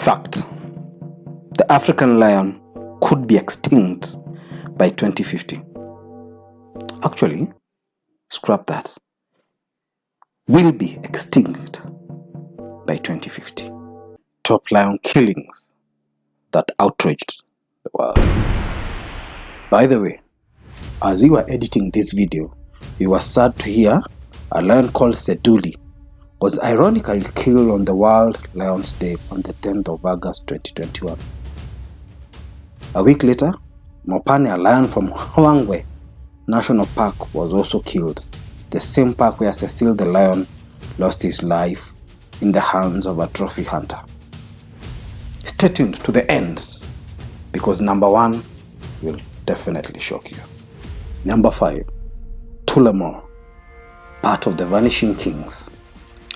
fact, the African lion could be extinct by 2050. Actually, scrap that. Will be extinct by 2050. Top lion killings that outraged the world. By the way, as we were editing this video, we were sad to hear a lion called Cecil was ironically killed on the World Lions Day on the 10th of August 2021. A week later, Mopane, a lion from Hwangwe National Park, was also killed, the same park where Cecil the lion lost his life in the hands of a trophy hunter. Stay tuned to the end, because number 1 will definitely shock you. Number 5, TULLLAMORE, part of the Vanishing Kings.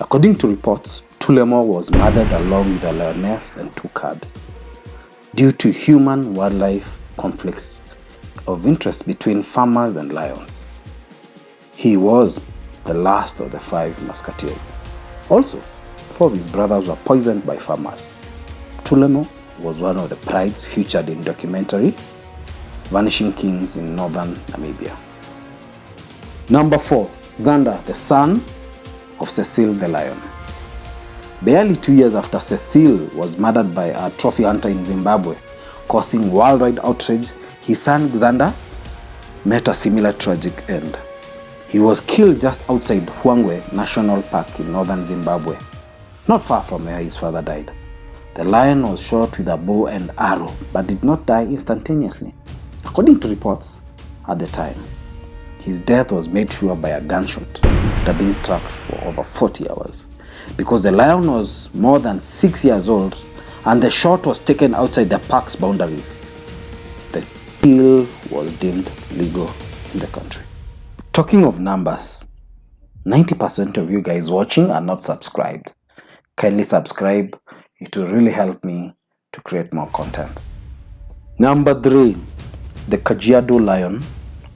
According to reports, TULLLAMORE was murdered along with a lioness and 2 cubs due to human-wildlife conflicts of interest between farmers and lions. He was the last of the 5 musketeers. Also, 4 of his brothers were poisoned by farmers. TULLLAMORE was one of the prides featured in documentary Vanishing Kings in northern Namibia. Number 4, XANDA, the son of Cecil the lion. Barely 2 years after Cecil was murdered by a trophy hunter in Zimbabwe, causing worldwide outrage, his son XANDA met a similar tragic end. He was killed just outside Hwangwe National Park in northern Zimbabwe, not far from where his father died. The lion was shot with a bow and arrow, but did not die instantaneously. According to reports at the time, his death was made sure by a gunshot after being tracked for over 40 hours. Because the lion was more than 6 years old and the shot was taken outside the park's boundaries, the kill was deemed legal in the country. Talking of numbers, 90% of you guys watching are not subscribed. Kindly subscribe, it will really help me to create more content. Number 3, the KAJIADO lion,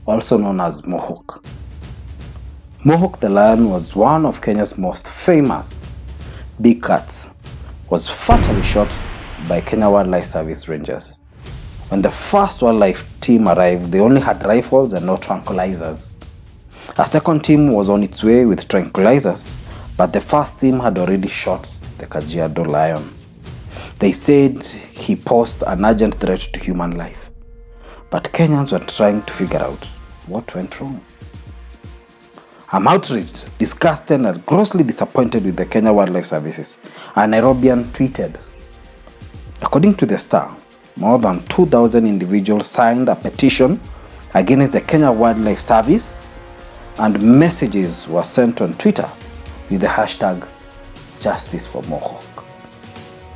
also known as Mohawk. Mohawk the lion was one of Kenya's most famous big cats, was fatally shot by Kenya Wildlife Service rangers. When the first wildlife team arrived, they only had rifles and no tranquilizers. A second team was on its way with tranquilizers, but the first team had already shot the KAJIADO lion. They said he posed an urgent threat to human life. But Kenyans were trying to figure out what went wrong. I'm outraged, disgusted, and grossly disappointed with the Kenya Wildlife Services, a Nairobian tweeted. According to the Star, more than 2,000 individuals signed a petition against the Kenya Wildlife Service, and messages were sent on Twitter with the hashtag Justice for Mohawk.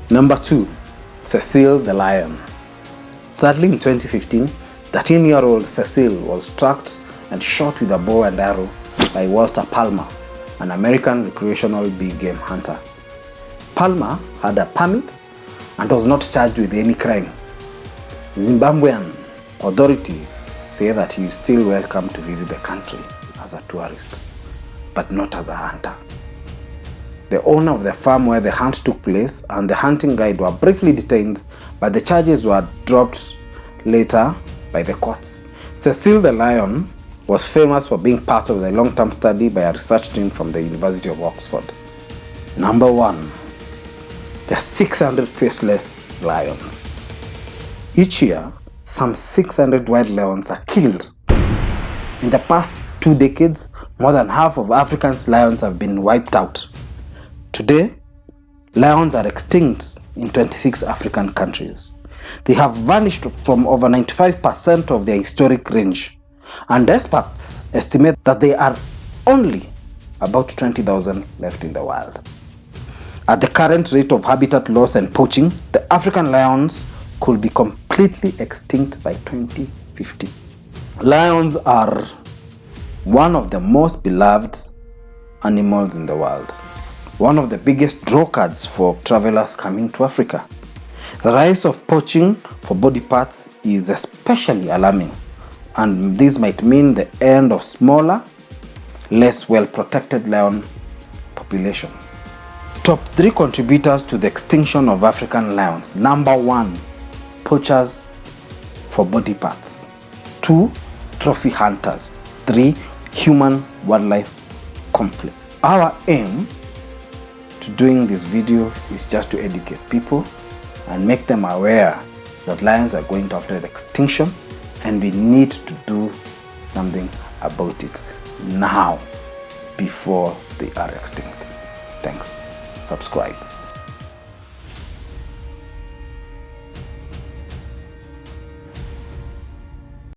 Number 2, Cecil the lion. Sadly, in 2015, 13-year-old Cecil was tracked and shot with a bow and arrow by Walter Palmer, an American recreational big game hunter. Palmer had a permit and was not charged with any crime. Zimbabwean authorities say that he is still welcome to visit the country as a tourist, but not as a hunter. The owner of the farm where the hunt took place and the hunting guide were briefly detained, but the charges were dropped later by the courts. Cecil the lion was famous for being part of the long-term study by a research team from the University of Oxford. Number 1, the 600 faceless lions. Each year, some 600 wild lions are killed. In the past 2 decades, more than half of Africa's lions have been wiped out. Today, lions are extinct in 26 African countries. They have vanished from over 95% of their historic range, and experts estimate that there are only about 20,000 left in the world. At the current rate of habitat loss and poaching, the African lions could be completely extinct by 2050. Lions are one of the most beloved animals in the world, one of the biggest draw cards for travelers coming to Africa. The rise of poaching for body parts is especially alarming, and this might mean the end of smaller, less well-protected lion population. Top 3 contributors to the extinction of African lions. Number 1, poachers for body parts. 2, trophy hunters. 3, human-wildlife conflicts. Our aim to doing this video is just to educate people and make them aware that lions are going to after the extinction, and we need to do something about it now before they are extinct. Thanks. Subscribe.